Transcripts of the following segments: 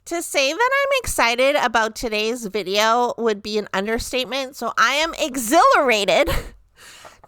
To say that I'm excited about today's video would be an understatement, so I am exhilarated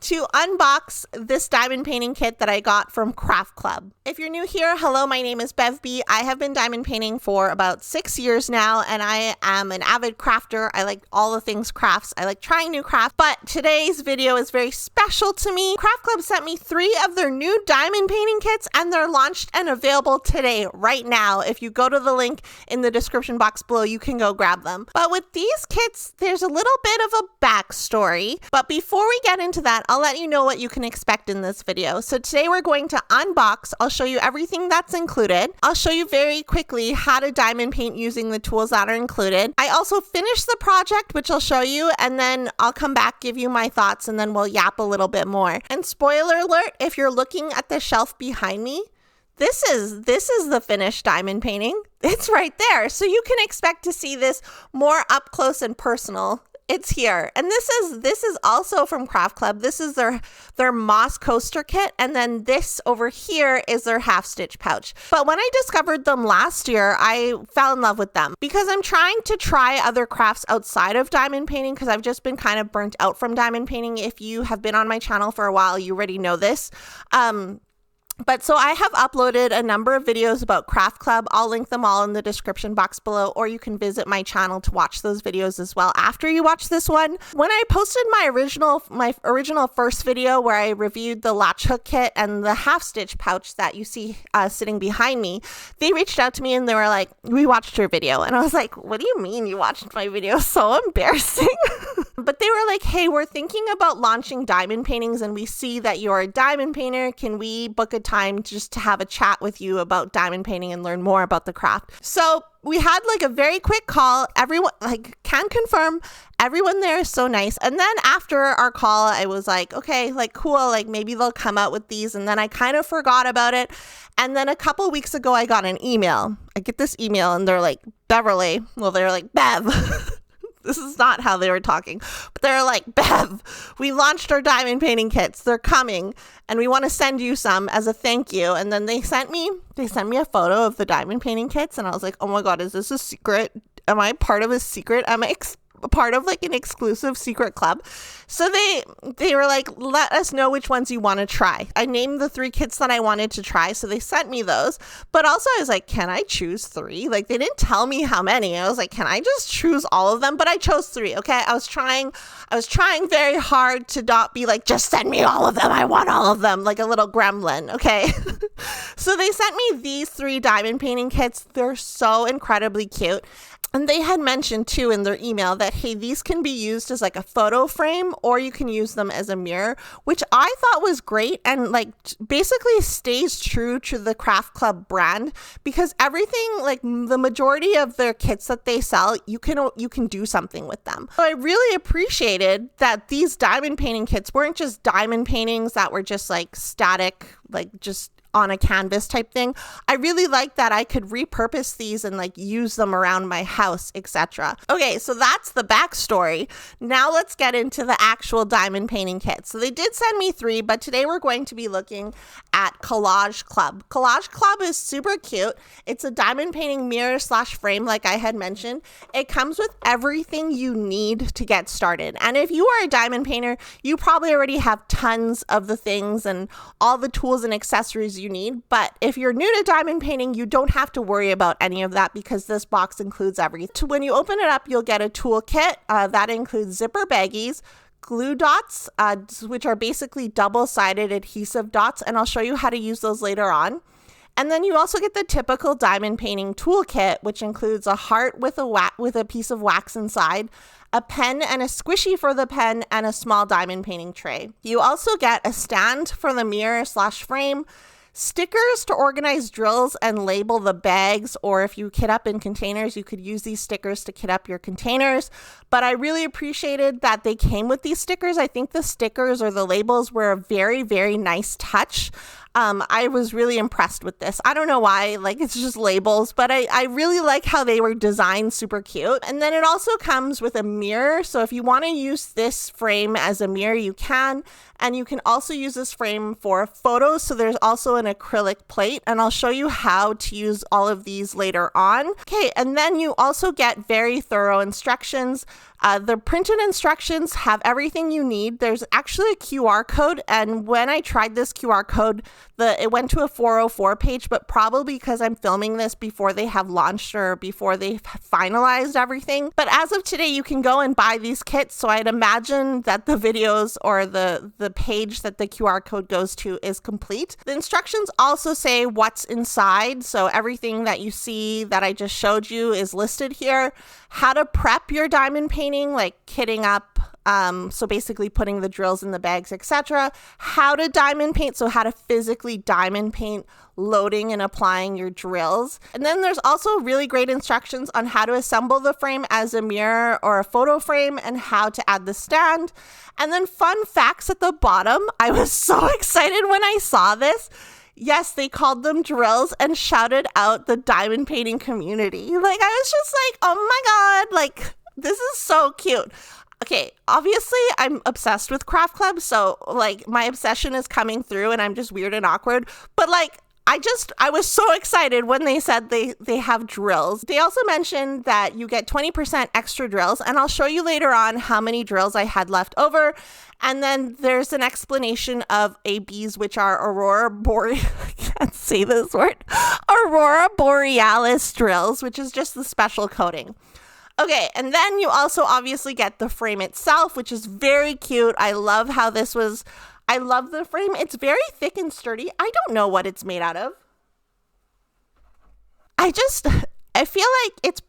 to unbox this diamond painting kit that I got from Craft Club. If you're new here, hello, my name is Bev B. I have been diamond painting for about 6 years now, and I am an avid crafter. I like all the things crafts. I like trying new crafts, but today's video is very special to me. Craft Club sent me 3 of their new diamond painting kits, and they're launched and available today, right now. If you go to the link in the description box below, you can go grab them. But with these kits, there's a little bit of a backstory. But before we get into that, I'll let you know what you can expect in this video. So today we're going to unbox. I'll show you everything that's included. I'll show you very quickly how to diamond paint using the tools that are included. I also finished the project, which I'll show you, and then I'll come back, give you my thoughts, and then we'll yap a little bit more. And spoiler alert, if you're looking at the shelf behind me, this is the finished diamond painting. It's right there. So you can expect to see this more up close and personal. It's here. And this is also from Craft Club. This is their moss coaster kit. And then this over here is their half stitch pouch. But when I discovered them last year, I fell in love with them because I'm trying to try other crafts outside of diamond painting because I've just been kind of burnt out from diamond painting. If you have been on my channel for a while, you already know this. But so I have uploaded a number of videos about Craft Club. I'll link them all in the description box below, or you can visit my channel to watch those videos as well after you watch this one. When I posted my original first video where I reviewed the latch hook kit and the half stitch pouch that you see sitting behind me, they reached out to me and they were like, "We watched your video." And I was like, "What do you mean you watched my video?" So embarrassing. But they were like, "Hey, we're thinking about launching diamond paintings and we see that you're a diamond painter. Can we book a time just to have a chat with you about diamond painting and learn more about the craft?" So we had like a very quick call. Everyone can confirm everyone there is so nice. And then after our call, I was like, okay, cool, maybe they'll come out with these. And then I kind of forgot about it. And then a couple weeks ago, I got an email. I get this email and they're like, "Beverly." Well, they're like, "Bev." This is not how they were talking, but they're like, "Bev, we launched our diamond painting kits. They're coming and we want to send you some as a thank you." And then they sent me a photo of the diamond painting kits. And I was like, "Oh my God, is this a secret? Am I part of a secret? Am I part of an exclusive secret club?" So they were like, "Let us know which ones you want to try." I named the 3 kits that I wanted to try. So they sent me those, but also I was like, "Can I choose 3?" They didn't tell me how many. I was like, "Can I just choose all of them?" But I chose 3. Okay. I was trying very hard to not be like, "Just send me all of them. I want all of them," like a little gremlin. Okay. So they sent me these 3 diamond painting kits. They're so incredibly cute. And they had mentioned too in their email that, hey, these can be used as like a photo frame or you can use them as a mirror, which I thought was great and basically stays true to the Craft Club brand because everything, the majority of their kits that they sell, you can do something with them. So I really appreciated that these diamond painting kits weren't just diamond paintings that were just static, just on a canvas type thing. I really like that I could repurpose these and use them around my house, etc. Okay, so that's the backstory. Now let's get into the actual diamond painting kit. So they did send me 3, but today we're going to be looking at Collage Club. Collage Club is super cute. It's a diamond painting mirror / frame, like I had mentioned. It comes with everything you need to get started. And if you are a diamond painter, you probably already have tons of the things and all the tools and accessories you need. But if you're new to diamond painting, you don't have to worry about any of that because this box includes everything. When you open it up, you'll get a toolkit that includes zipper baggies, glue dots, which are basically double-sided adhesive dots, and I'll show you how to use those later on. And then you also get the typical diamond painting toolkit, which includes a heart with a piece of wax inside, a pen and a squishy for the pen, and a small diamond painting tray. You also get a stand for the mirror / frame, stickers to organize drills and label the bags, or if you kit up in containers, you could use these stickers to kit up your containers. But I really appreciated that they came with these stickers. I think the stickers or the labels were a very, very nice touch. I was really impressed with this. I don't know why, like it's just labels, but I really like how they were designed super cute. And then it also comes with a mirror. So if you want to use this frame as a mirror, you can. And you can also use this frame for photos. So there's also an acrylic plate, and I'll show you how to use all of these later on. Okay, and then you also get very thorough instructions. The printed instructions have everything you need. There's actually a QR code, and when I tried this QR code, it went to a 404 page, but probably because I'm filming this before they have launched or before they've finalized everything. But as of today, you can go and buy these kits, so I'd imagine that the videos or the page that the QR code goes to is complete. The instructions also say what's inside, so everything that you see that I just showed you is listed here. How to prep your diamond painting, like kitting up, so basically putting the drills in the bags, etc. How to diamond paint, so how to physically diamond paint, loading and applying your drills. And then there's also really great instructions on how to assemble the frame as a mirror or a photo frame and how to add the stand. And then fun facts at the bottom. I was so excited when I saw this. Yes, they called them drills and shouted out the diamond painting community. Like, I was just like, oh my God, like, this is so cute. Okay, obviously I'm obsessed with Craft Club, so like my obsession is coming through and I'm just weird and awkward. But like, I was so excited when they said they have drills. They also mentioned that you get 20% extra drills, and I'll show you later on how many drills I had left over. And then there's an explanation of ABs, which are I can't say this word, Aurora Borealis drills, which is just the special coating. Okay, and then you also obviously get the frame itself, which is very cute. I love the frame. It's very thick and sturdy. I don't know what it's made out of. I feel like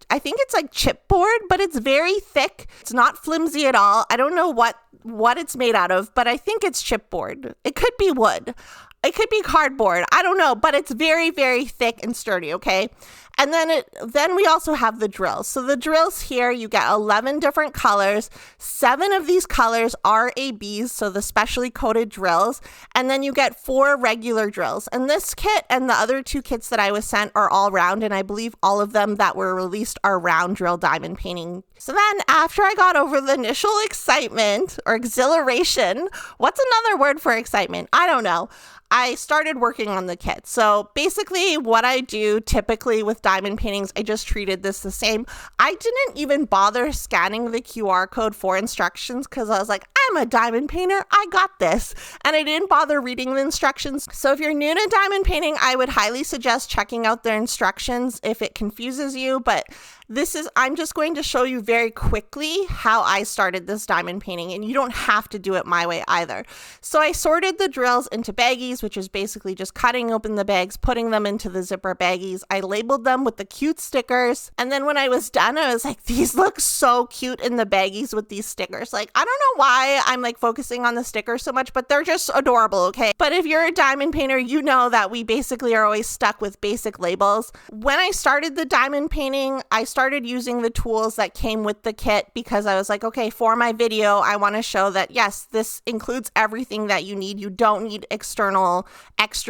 I think it's like chipboard, but it's very thick. It's not flimsy at all. I don't know what it's made out of, but I think it's chipboard. It could be wood. It could be cardboard. I don't know, but it's very, very thick and sturdy, okay? And then we also have the drills. So the drills here, you get 11 different colors. 7 of these colors are ABs, so the specially coated drills. And then you get 4 regular drills. And this kit and the other 2 kits that I was sent are all round, and I believe all of them that were released are round drill diamond painting. So then after I got over the initial excitement or exhilaration, what's another word for excitement? I don't know. I started working on the kit. So basically what I do typically with diamond paintings, I just treated this the same. I didn't even bother scanning the QR code for instructions because I was like, I'm a diamond painter, I got this. And I didn't bother reading the instructions. So if you're new to diamond painting, I would highly suggest checking out their instructions if it confuses you. But I'm just going to show you very quickly how I started this diamond painting, and you don't have to do it my way either. So I sorted the drills into baggies, which is basically just cutting open the bags, putting them into the zipper baggies. I labeled them with the cute stickers. And then when I was done, I was like, these look so cute in the baggies with these stickers. Like, I don't know why I'm like focusing on the stickers so much, but they're just adorable, okay? But if you're a diamond painter, you know that we basically are always stuck with basic labels. When I started the diamond painting, I started using the tools that came with the kit because I was like, okay, for my video, I want to show that yes, this includes everything that you need. You don't need extra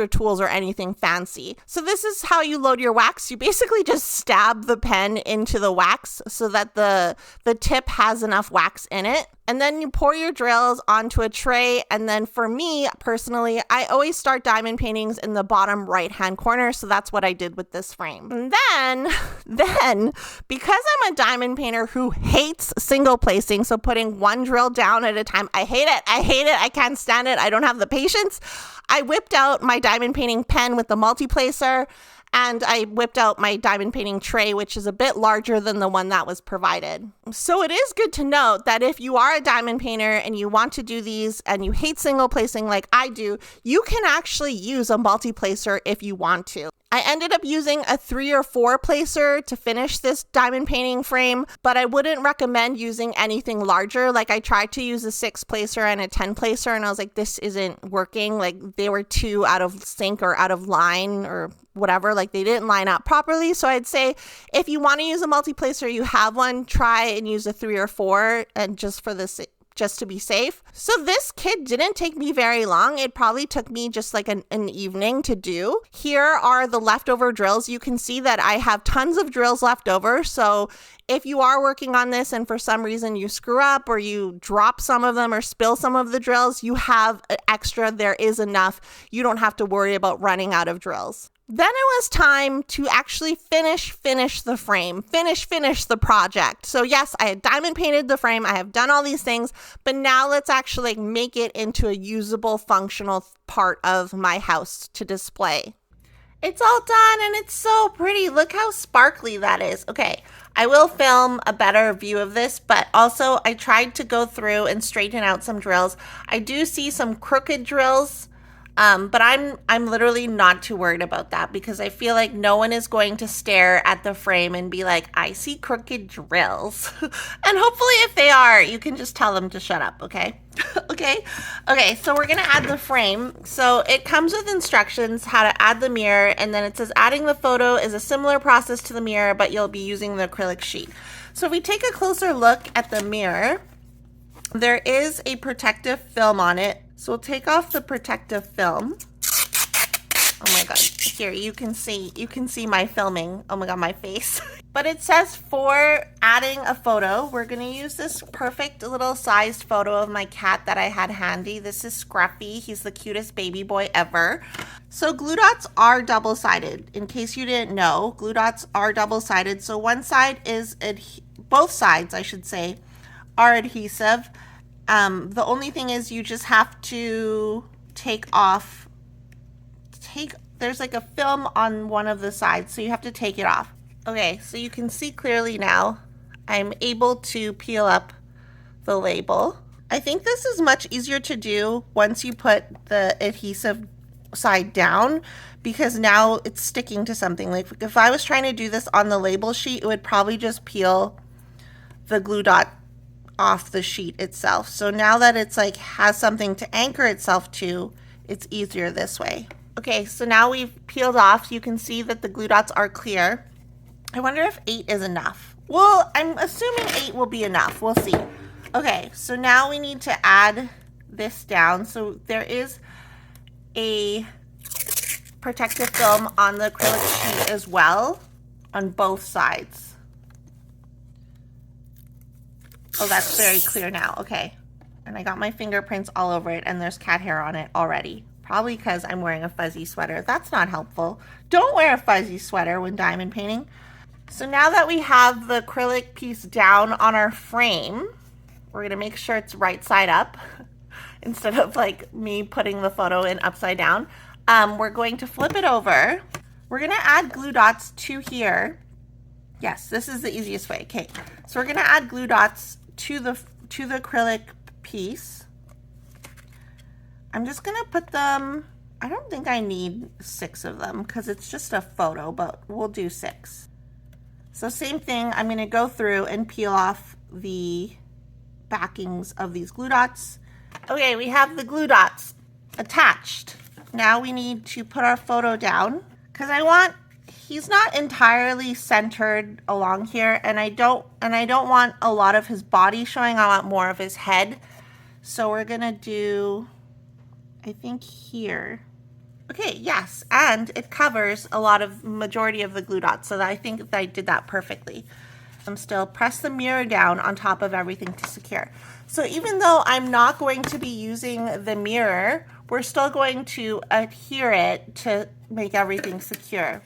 tools or anything fancy. So this is how you load your wax. You basically just stab the pen into the wax so that the tip has enough wax in it. And then you pour your drills onto a tray. And then for me personally, I always start diamond paintings in the bottom right-hand corner. So that's what I did with this frame. And then because I'm a diamond painter who hates single placing, so putting one drill down at a time, I hate it. I can't stand it. I don't have the patience. I whipped out my diamond painting pen with the multi-placer, and I whipped out my diamond painting tray, which is a bit larger than the one that was provided. So it is good to note that if you are a diamond painter and you want to do these and you hate single placing like I do, you can actually use a multi-placer if you want to. I ended up using a 3 or 4 placer to finish this diamond painting frame, but I wouldn't recommend using anything larger. Like I tried to use a 6 placer and a 10 placer, and I was like, this isn't working. Like they were too out of sync or out of line or whatever. Like they didn't line up properly. So I'd say if you want to use a multi-placer, you have one, try and use a 3 or 4, and just just to be safe. So this kit didn't take me very long. It probably took me just like an evening to do. Here are the leftover drills. You can see that I have tons of drills left over. So if you are working on this and for some reason you screw up or you drop some of them or spill some of the drills, you have extra. There is enough. You don't have to worry about running out of drills. Then it was time to actually finish the frame, finish the project. So yes, I had diamond painted the frame. I have done all these things, but now let's actually make it into a usable, functional part of my house to display. It's all done and it's so pretty. Look how sparkly that is. Okay, I will film a better view of this, but also I tried to go through and straighten out some drills. I do see some crooked drills. But I'm literally not too worried about that because I feel like no one is going to stare at the frame and be like, I see crooked drills. And hopefully if they are, you can just tell them to shut up, okay? Okay, so we're gonna add the frame. So it comes with instructions how to add the mirror, and then it says adding the photo is a similar process to the mirror, but you'll be using the acrylic sheet. So if we take a closer look at the mirror, there is a protective film on it. So we'll take off the protective film. Oh my God, here, you can see my filming. Oh my God, my face. But it says for adding a photo, we're gonna use this perfect little sized photo of my cat that I had handy. This is Scruffy, he's the cutest baby boy ever. So glue dots are double-sided. In case you didn't know, glue dots are double-sided. So one side is, both sides I should say, are adhesive. The only thing is you just have to there's like a film on one of the sides, so you have to take it off. Okay, so you can see clearly now, I'm able to peel up the label. I think this is much easier to do once you put the adhesive side down, because now it's sticking to something. Like if I was trying to do this on the label sheet, it would probably just peel the glue dot off the sheet itself. So now that it's like has something to anchor itself to, it's easier this way. Okay, so now we've peeled off. You can see that the glue dots are clear. I wonder if 8 is enough. Well, I'm assuming 8 will be enough. We'll see. Okay, so now we need to add this down. So there is a protective film on the acrylic sheet as well on both sides. Oh, that's very clear now. Okay. And I got my fingerprints all over it, and there's cat hair on it already. Probably because I'm wearing a fuzzy sweater. That's not helpful. Don't wear a fuzzy sweater when diamond painting. So now that we have the acrylic piece down on our frame, we're going to make sure it's right side up instead of like me putting the photo in upside down. We're going to flip it over. We're going to add glue dots to here. Yes, this is the easiest way. Okay, so we're going to add glue dots to the acrylic piece. I'm just going to put them, I don't think I need 6 of them because it's just a photo, but we'll do 6. So same thing, I'm going to go through and peel off the backings of these glue dots. Okay, we have the glue dots attached. Now we need to put our photo down because he's not entirely centered along here, and I don't want a lot of his body showing. I want more of his head. So we're going to do, I think here. Okay, yes, and it covers majority of the glue dots, so I think that I did that perfectly. I'm still press the mirror down on top of everything to secure. So even though I'm not going to be using the mirror, we're still going to adhere it to make everything secure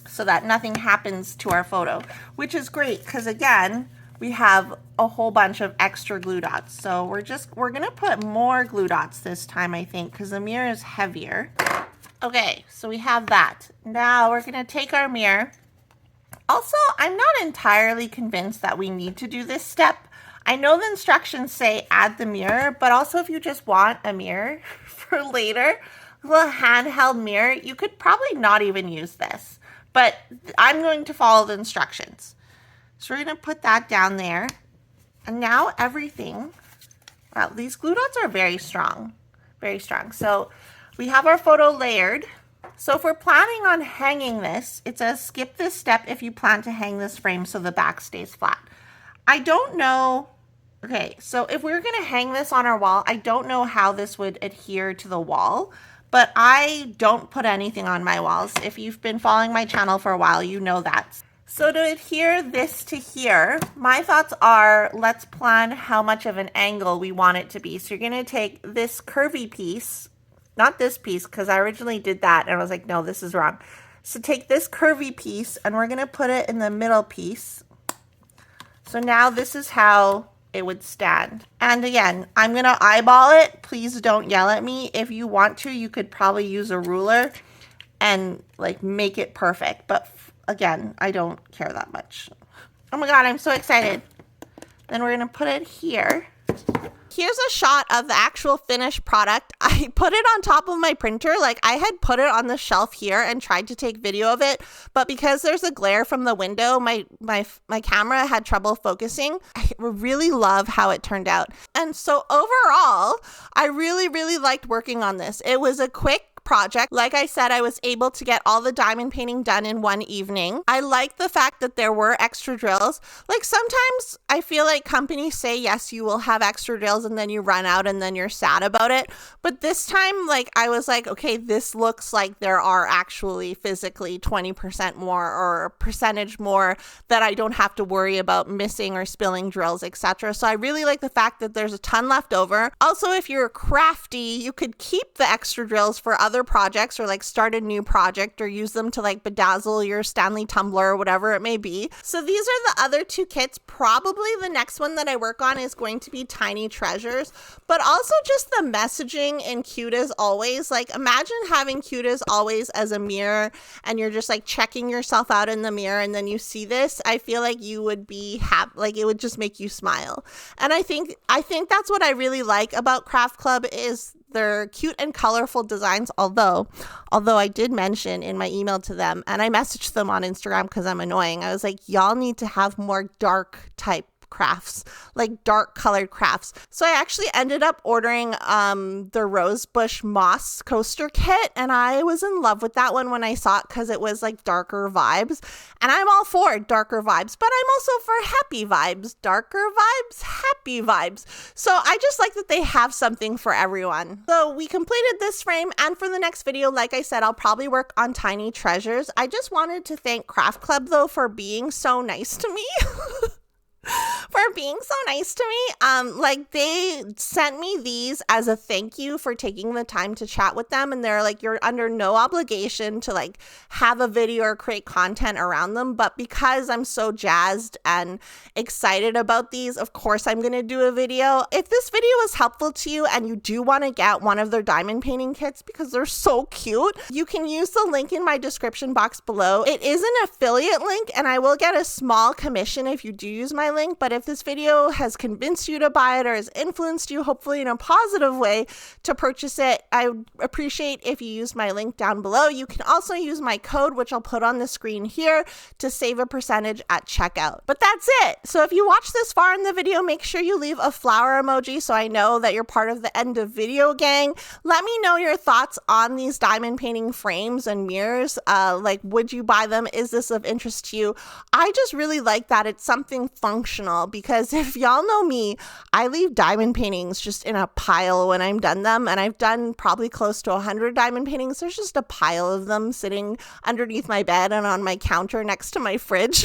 so that nothing happens to our photo, which is great because again, we have a whole bunch of extra glue dots. So we're gonna put more glue dots this time, I think, because the mirror is heavier. Okay, so we have that. Now we're gonna take our mirror. Also, I'm not entirely convinced that we need to do this step. I know the instructions say add the mirror, but also if you just want a mirror for later, a little handheld mirror, you could probably not even use this. But I'm going to follow the instructions. So we're going to put that down there. And now everything, wow, these glue dots are very strong, very strong. So we have our photo layered. So if we're planning on hanging this, it says skip this step if you plan to hang this frame so the back stays flat. I don't know Okay, so if we're gonna hang this on our wall, I don't know how this would adhere to the wall, but I don't put anything on my walls. If you've been following my channel for a while, you know that. So to adhere this to here, my thoughts are, let's plan how much of an angle we want it to be. So you're gonna take this curvy piece, not this piece, because I originally did that and I was like, no, this is wrong. So take this curvy piece and we're gonna put it in the middle piece. So now this is how it would stand. And again, I'm gonna eyeball it. Please don't yell at me. If you want to, you could probably use a ruler and like make it perfect. But again, I don't care that much. Oh my God, I'm so excited. Then we're gonna put it here. Here's a shot of the actual finished product. I put it on top of my printer. Like I had put it on the shelf here and tried to take video of it, but because there's a glare from the window, my camera had trouble focusing. I really love how it turned out. And so overall, I really liked working on this. It was a quick project. Like I said, I was able to get all the diamond painting done in one evening. I like the fact that there were extra drills. Like sometimes I feel like companies say, yes, you will have extra drills and then you run out and then you're sad about it. But this time, like I was like, okay, this looks like there are actually physically 20% more or a percentage more that I don't have to worry about missing or spilling drills, etc. So I really like the fact that there's a ton left over. Also, if you're crafty, you could keep the extra drills for other projects or like start a new project or use them to like bedazzle your Stanley tumbler or whatever it may be. So these are the other two kits. Probably the next one that I work on is going to be Tiny Treasures, but also just the messaging in Cute as Always. Like imagine having Cute as Always as a mirror and you're just like checking yourself out in the mirror and then you see this. I feel like you would be happy, like it would just make you smile. And I think that's what I really like about Craft Club is their cute and colorful designs, although I did mention in my email to them, and I messaged them on Instagram because I'm annoying. I was like, y'all need to have more dark type crafts, like dark colored crafts. So I actually ended up ordering the Rosebush Moss coaster kit, and I was in love with that one when I saw it because it was like darker vibes, and I'm all for darker vibes, but I'm also for happy vibes. Darker vibes, happy vibes. So I just like that they have something for everyone. So we completed this frame, and for the next video, like I said, I'll probably work on Tiny Treasures. I just wanted to thank Craft Club though for being so nice to me. For being so nice to me. Like they sent me these as a thank you for taking the time to chat with them, and they're like, you're under no obligation to like have a video or create content around them, but because I'm so jazzed and excited about these, of course I'm gonna do a video. If this video was helpful to you and you do want to get one of their diamond painting kits because they're so cute, you can use the link in my description box below. It is an affiliate link and I will get a small commission if you do use my link, but if this video has convinced you to buy it or has influenced you, hopefully in a positive way, to purchase it, I would appreciate if you use my link down below. You can also use my code, which I'll put on the screen here, to save a percentage at checkout. But that's it. So if you watch this far in the video, make sure you leave a flower emoji so I know that you're part of the end of video gang. Let me know your thoughts on these diamond painting frames and mirrors. Like, would you buy them? Is this of interest to you? I just really like that it's something functional, because if y'all know me, I leave diamond paintings just in a pile when I'm done them, and I've done probably close to 100 diamond paintings. There's just a pile of them sitting underneath my bed and on my counter next to my fridge.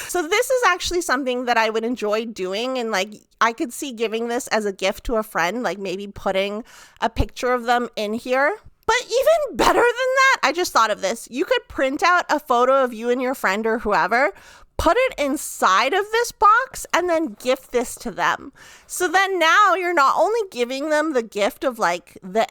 So this is actually something that I would enjoy doing, and like I could see giving this as a gift to a friend, like maybe putting a picture of them in here. But even better than that, I just thought of this. You could print out a photo of you and your friend or whoever, put it inside of this box, and then gift this to them. So then now you're not only giving them the gift of like the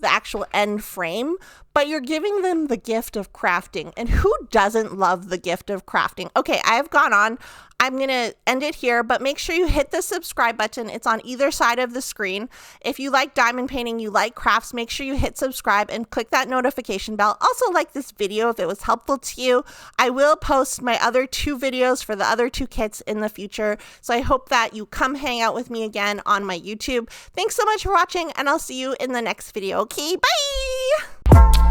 actual end frame, but you're giving them the gift of crafting. And who doesn't love the gift of crafting? Okay, I have gone on. I'm going to end it here, but make sure you hit the subscribe button. It's on either side of the screen. If you like diamond painting, you like crafts, make sure you hit subscribe and click that notification bell. Also like this video if it was helpful to you. I will post my other 2 videos for the other 2 kits in the future. So I hope that you come hang out with me again on my YouTube. Thanks so much for watching, and I'll see you in the next video. Okay, bye!